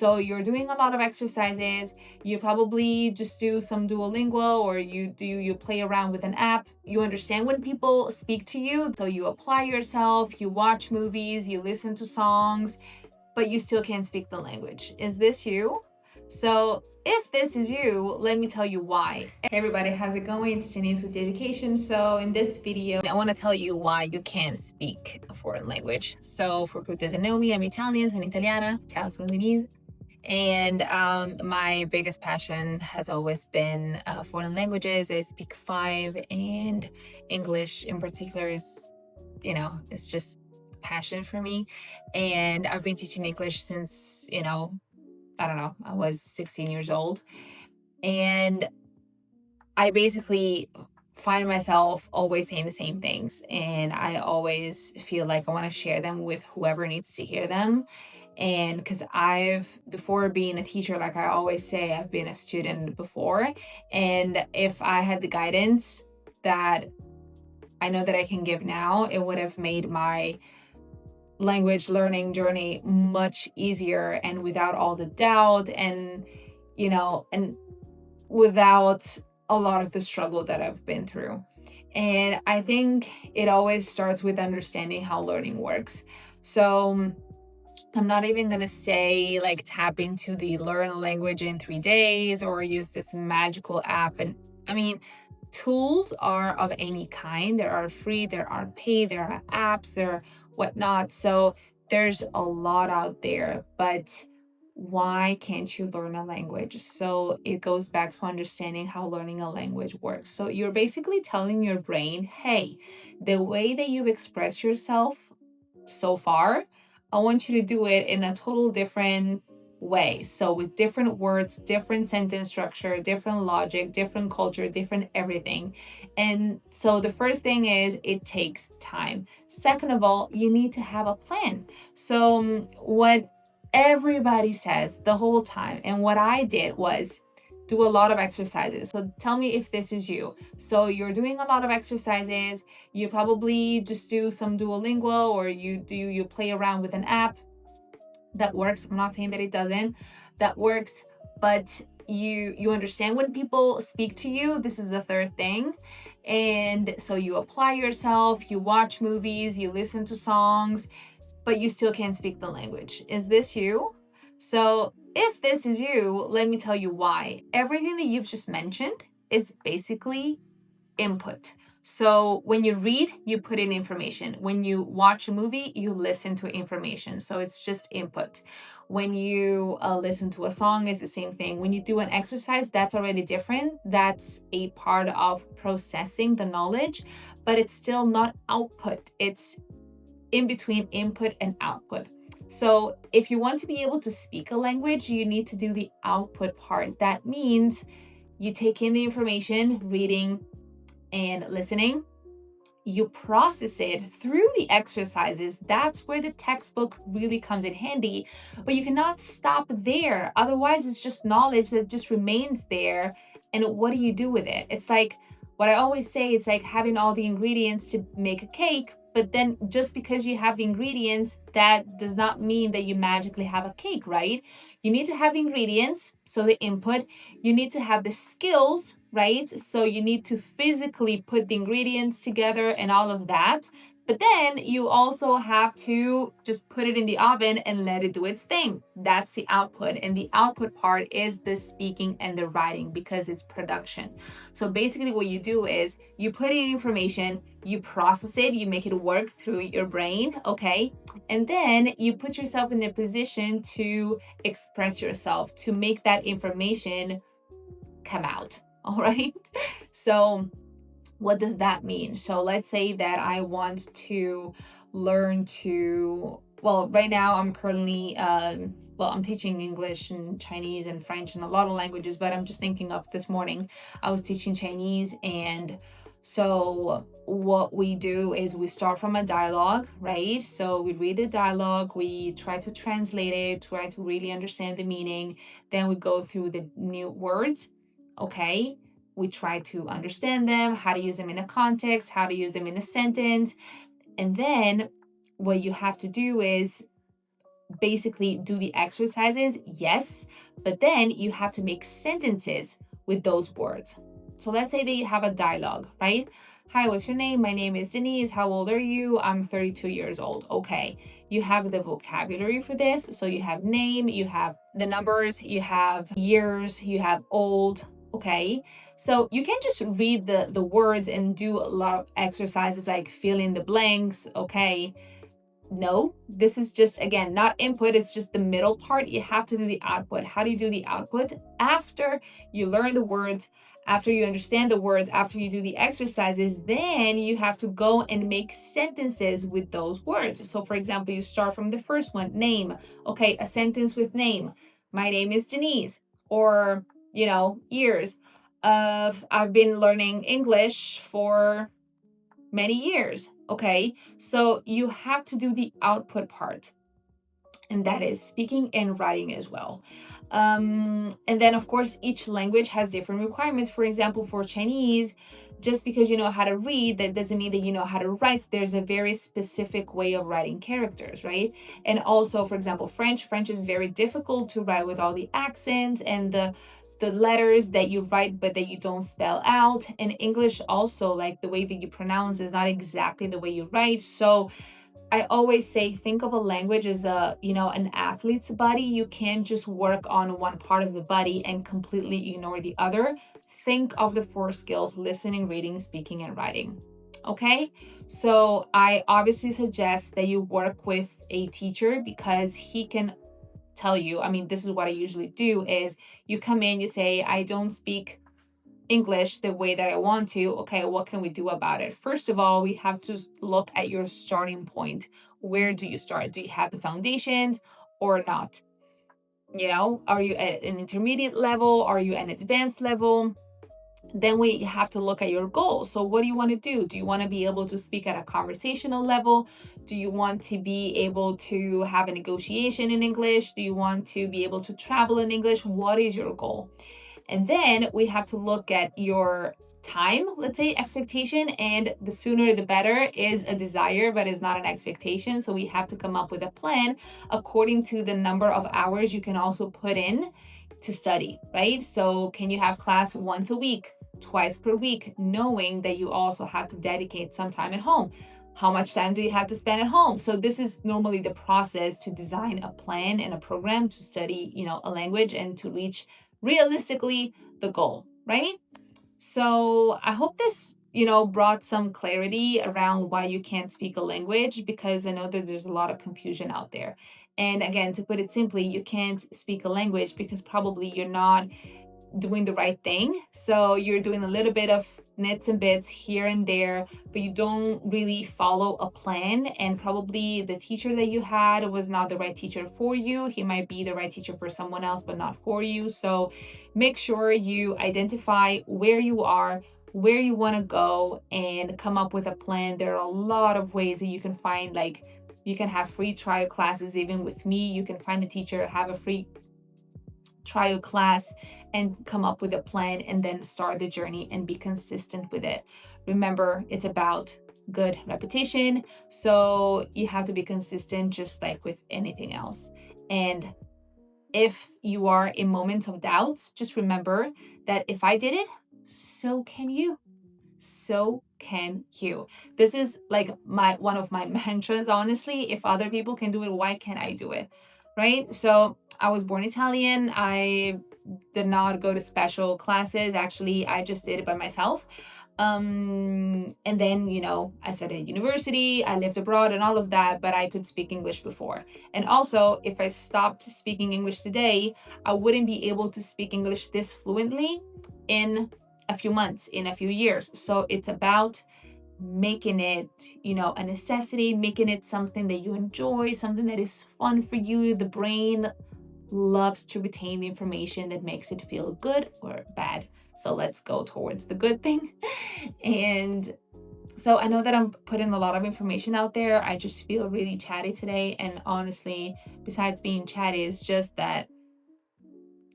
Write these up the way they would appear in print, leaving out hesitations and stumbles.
So you're doing a lot of exercises. You probably just do some Duolinguo, or you play around with an app. You understand when people speak to you, so you apply yourself, you watch movies, you listen to songs, but you still can't speak the language. Is this you? So if this is you, let me tell you why. Hey everybody, how's it going? It's Denise with the Education. So in this video, I want to tell you why you can't speak a foreign language. So for who doesn't know me, I'm Italian, sono italiana. Ciao, sono Denise. And my biggest passion has always been foreign languages. I speak 5, and English in particular is, it's just a passion for me. And I've been teaching English since, I don't know, I was 16 years old. And I basically find myself always saying the same things. And I always feel like I want to share them with whoever needs to hear them. And because before being a teacher, like I always say, I've been a student before. And if I had the guidance that I know that I can give now, it would have made my language learning journey much easier and without all the doubt and without a lot of the struggle that I've been through. And I think it always starts with understanding how learning works. So I'm not even going to say like tap into the learn a language in 3 days or use this magical app. And I mean, tools are of any kind. There are free, there are paid, there are apps, there are whatnot. So there's a lot out there, but why can't you learn a language? So it goes back to understanding how learning a language works. So you're basically telling your brain, hey, the way that you've expressed yourself so far, I want you to do it in a total different way. So with different words, different sentence structure, different logic, different culture, different everything. And so the first thing is it takes time. Second of all, you need to have a plan. So what everybody says the whole time, and what I did was do a lot of exercises. So tell me if this is you. So you're doing a lot of exercises. You probably just do some Duolinguo, or you play around with an app. That works. I'm not saying that it doesn't. That works, but you understand when people speak to you. This is the third thing. And so you apply yourself, you watch movies, you listen to songs, but you still can't speak the language. Is this you? So if this is you, let me tell you why. Everything that you've just mentioned is basically input. So when you read, you put in information. When you watch a movie, you listen to information. So it's just input. When you listen to a song, it's the same thing. When you do an exercise, that's already different. That's a part of processing the knowledge, but it's still not output. It's in between input and output. So if you want to be able to speak a language, you need to do the output part. That means you take in the information, reading and listening, you process it through the exercises. That's where the textbook really comes in handy, but you cannot stop there. Otherwise, it's just knowledge that just remains there. And what do you do with it? It's like what I always say, it's like having all the ingredients to make a cake, but then just because you have the ingredients, that does not mean that you magically have a cake, right? You need to have the ingredients, so the input. You need to have the skills, right? So you need to physically put the ingredients together and all of that. But then you also have to just put it in the oven and let it do its thing. That's the output. And the output part is the speaking and the writing, because it's production. So basically what you do is you put in information, you process it, you make it work through your brain, okay? And then you put yourself in a position to express yourself, to make that information come out, all right? So what does that mean? So let's say that I want to learn right now I'm currently, I'm teaching English and Chinese and French and a lot of languages, but I'm just thinking of this morning, I was teaching Chinese. And so what we do is we start from a dialogue, right? So we read the dialogue, we try to translate it, try to really understand the meaning. Then we go through the new words, okay? We try to understand them, how to use them in a context, how to use them in a sentence. And then what you have to do is basically do the exercises, yes, but then you have to make sentences with those words. So let's say that you have a dialogue, right? Hi, what's your name? My name is Denise. How old are you? I'm 32 years old. Okay. You have the vocabulary for this. So you have name, you have the numbers, you have years, you have old. Okay. So you can just read the words and do a lot of exercises like fill in the blanks. Okay. No, this is just, again, not input, it's just the middle part. You have to do the output. How do you do the output? After you learn the words, after you understand the words, after you do the exercises, then you have to go and make sentences with those words. So, for example, you start from the first one, name. Okay, a sentence with name. My name is Denise. Or, years of I've been learning English for many years. Okay, so you have to do the output part, and that is speaking and writing as well. And then, of course, each language has different requirements. For example, for Chinese, just because you know how to read, that doesn't mean that you know how to write. There's a very specific way of writing characters, right? And also, for example, French is very difficult to write with all the accents and the letters that you write but that you don't spell out. And English also, like the way that you pronounce is not exactly the way you write. So I always say think of a language as an athlete's body. You can't just work on one part of the body and completely ignore the other. Think of the four skills: listening, reading, speaking, and writing. Okay? So I obviously suggest that you work with a teacher because he can tell you. I mean, this is what I usually do is you come in, you say, I don't speak English the way that I want to. Okay, what can we do about it? First of all, we have to look at your starting point. Where do you start? Do you have the foundations or not? Are you at an intermediate level? Are you at an advanced level? Then we have to look at your goals. So what do you want to do? Do you want to be able to speak at a conversational level? Do you want to be able to have a negotiation in English? Do you want to be able to travel in English? What is your goal? And then we have to look at your time, let's say, expectation, and the sooner the better is a desire but is not an expectation. So we have to come up with a plan according to the number of hours you can also put in to study, right? So can you have class once a week, twice per week, knowing that you also have to dedicate some time at home? How much time do you have to spend at home? So this is normally the process to design a plan and a program to study, a language and to reach realistically the goal, right? So I hope this, brought some clarity around why you can't speak a language, because I know that there's a lot of confusion out there. And again, to put it simply, you can't speak a language because probably you're not doing the right thing. So you're doing a little bit of nits and bits here and there, but you don't really follow a plan. And probably the teacher that you had was not the right teacher for you. He might be the right teacher for someone else, but not for you. So make sure you identify where you are, where you want to go, and come up with a plan. There are a lot of ways that you can find, like, you can have free trial classes. Even with me, you can find a teacher, have a free trial class, and come up with a plan and then start the journey and be consistent with it. Remember, it's about good repetition. So you have to be consistent just like with anything else. And if you are in moments of doubts, just remember that if I did it, so can you. So can you. This is like one of my mantras, honestly. If other people can do it, why can't I do it? Right? So I was born Italian. I did not go to special classes. Actually, I just did it by myself. And then, I studied at university, I lived abroad and all of that, but I could speak English before. And also, if I stopped speaking English today, I wouldn't be able to speak English this fluently in a few months, in a few years. So it's about making it, a necessity, making it something that you enjoy, something that is fun for you. The brain loves to retain the information that makes it feel good or bad. So let's go towards the good thing. And so I know that I'm putting a lot of information out there. I just feel really chatty today. And honestly, besides being chatty, it's just that,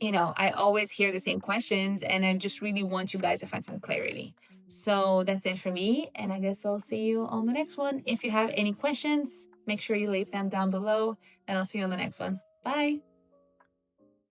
I always hear the same questions and I just really want you guys to find some clarity. So that's it for me. And I guess I'll see you on the next one. If you have any questions, make sure you leave them down below, and I'll see you on the next one. Bye.